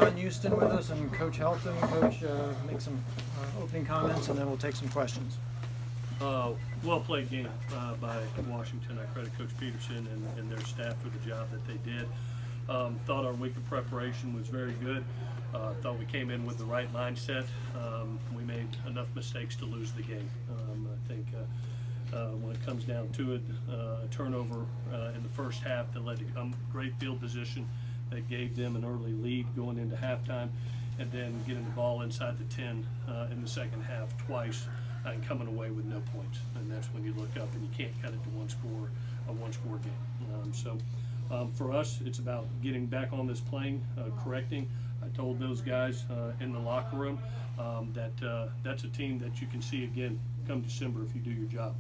John Houston with us and Coach Helton. Coach, make some opening comments, and then we'll take some questions. Well played game by Washington. I credit Coach Peterson and their staff for the job that they did. Thought our week of preparation was very good. Thought we came in with the right mindset. We made enough mistakes to lose the game. I think when it comes down to it, a turnover in the first half that led to great field position that gave them an early lead going into halftime, and then getting the ball inside the 10 in the second half twice and coming away with no points. And that's when you look up and you can't cut it to a one-score game. So for us, it's about getting back on this plane, correcting. I told those guys in the locker room that that's a team that you can see again come December if you do your job.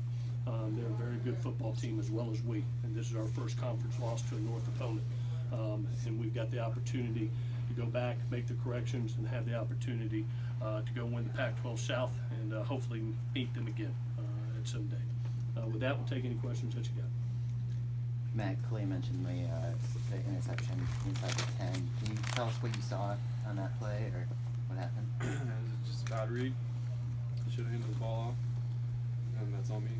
They're a very good football team as well as we, and this is our first conference loss to a North opponent. And we've got the opportunity to go back, make the corrections, and have the opportunity to go win the Pac-12 South and hopefully meet them again at some day. With that, we'll take any questions that you got. Matt, Clay mentioned the interception inside the 10. Can you tell us what you saw on that play, or what happened? It was just a bad read. I should have handed the ball off, and that's on me.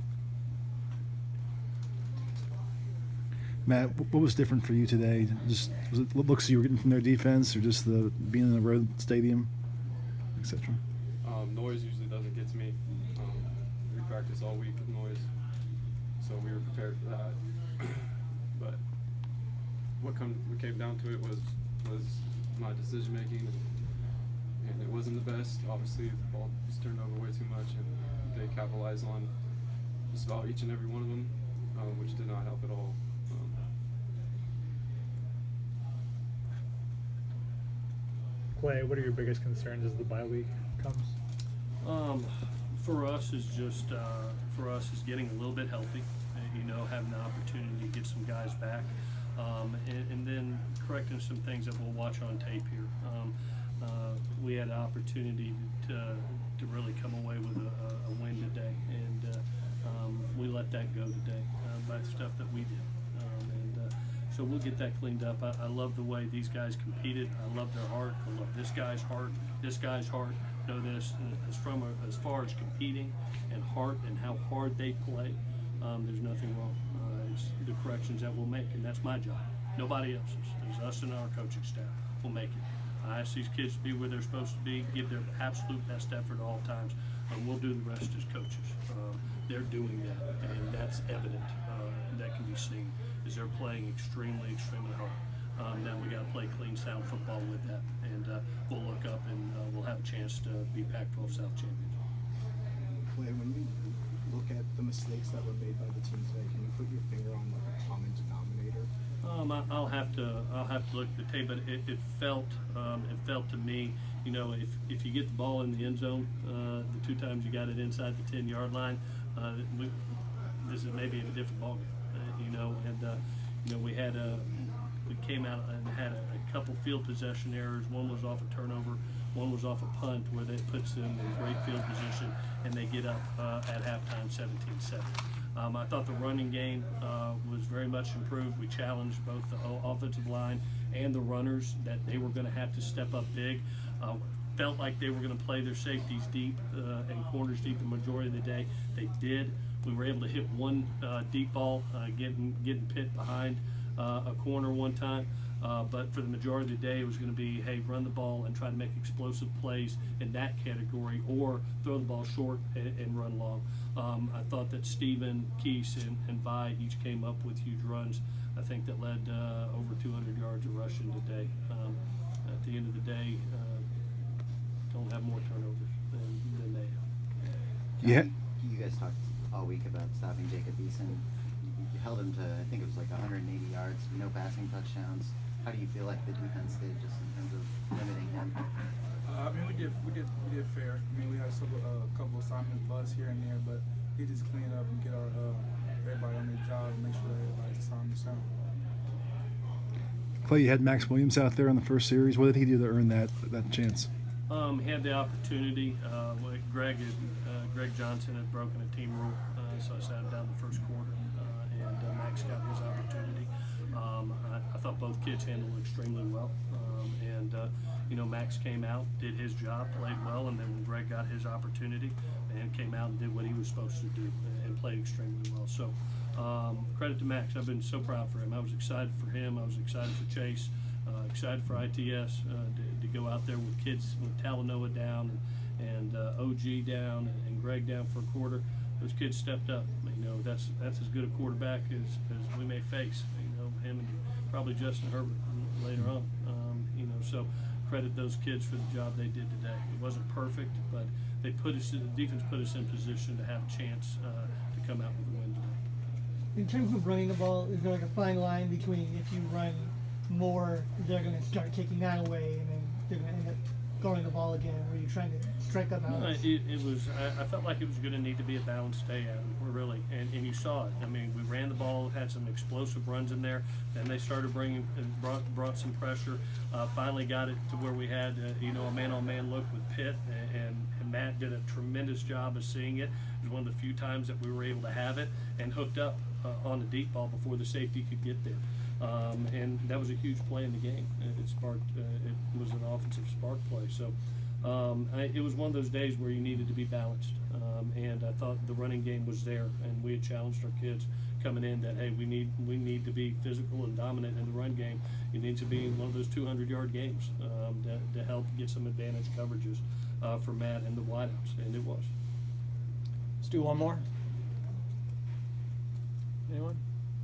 Matt, what was different for you today? Just was it looks you were getting from their defense, or just the being in the road stadium, etc.? Noise usually doesn't get to me. We practice all week with noise, so we were prepared for that. But what came down to it was my decision making, and it wasn't the best. Obviously, the ball was turned over way too much, and they capitalized on just about each and every one of them, which did not help at all. Clay, what are your biggest concerns as the bye week comes? For us is just getting a little bit healthy, having the opportunity to get some guys back, and then correcting some things that we'll watch on tape here. We had an opportunity to really come away with a win today, and we let that go today by stuff that we did. So we'll get that cleaned up. I love the way these guys competed. I love their heart. I love this guy's heart. This guy's heart. Know this as far as competing and heart and how hard they play. There's nothing wrong. It's the corrections that we'll make, and that's my job. Nobody else's. It's us and our coaching staff. We'll make it. I ask these kids to be where they're supposed to be, give their absolute best effort at all times, and we'll do the rest as coaches. They're doing that, and that's evident. That can be seen, is they're playing extremely, extremely hard. Then we got to play clean, sound football with that, and we'll look up and we'll have a chance to be Pac-12 South champions. Clay, when you look at the mistakes that were made by the team today, can you put your finger on like a common denominator? I'll have to look at the tape, but it felt to me, if you get the ball in the end zone, the two times you got it inside the 10-yard line, this is maybe a different ball game, we came out and had a couple field possession errors. One was off a turnover, one was off a punt where that puts them in great field position, and they get up at halftime 17-7. I thought the running game was very much improved. We challenged both the offensive line and the runners that they were going to have to step up big. Felt like they were going to play their safeties deep and corners deep the majority of the day. They did. We were able to hit one deep ball, getting pit behind a corner one time. But for the majority of the day, it was going to be, hey, run the ball and try to make explosive plays in that category, or throw the ball short and run long. I thought that Steven, Keese, and Vi each came up with huge runs. I think that led over 200 yards of rushing today. At the end of the day, don't have more turnovers than they have. Yeah. You guys talked all week about stopping Jacob Eason. You held him to, I think it was like 180 yards, no passing touchdowns. How do you feel like the defense did just in terms of limiting him? We did fair. We had a couple of assignments bust here and there, but we just clean up and get our everybody on their job and make sure that everybody's assignment sound. Clay, you had Max Williams out there on the first series. What did he do to earn that chance? He had the opportunity. Greg Johnson had broken a team rule, so I sat him down the first quarter, and Max got his opportunity. I thought both kids handled it extremely well, and you know, Max came out, did his job, played well, and then when Greg got his opportunity, and came out and did what he was supposed to do and played extremely well. So credit to Max. I've been so proud for him. I was excited for him. I was excited for Chase. Excited for ITS to go out there with kids, with Talanoa down and OG down and Greg down for a quarter. Those kids stepped up. You know, that's as good a quarterback as we may face. You know, him and probably Justin Herbert later on. You know, so credit those kids for the job they did today. It wasn't perfect, but they put us. The defense put us in position to have a chance to come out with a win today. In terms of running the ball, is there like a fine line between if you run more, they're going to start taking that away, and then they're going to end up throwing the ball again? Were you trying to strike up? No, it was. I felt like it was going to need to be a balanced day out. We're really, and you saw it. I mean, we ran the ball, had some explosive runs in there. Then they started brought some pressure. Finally got it to where we had, you know, a man-on-man look with Pitt, and Matt did a tremendous job of seeing it. It was one of the few times that we were able to have it and hooked up on the deep ball before the safety could get there. And that was a huge play in the game. It sparked. It was an offensive spark play. So it was one of those days where you needed to be balanced. And I thought the running game was there, and we had challenged our kids coming in that, hey, we need to be physical and dominant in the run game. It needs to be one of those 200-yard games to help get some advantage coverages for Matt and the wideouts, and it was. Let's do one more. Anyone?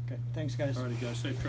Okay, thanks, guys. All righty, guys. Safe travel.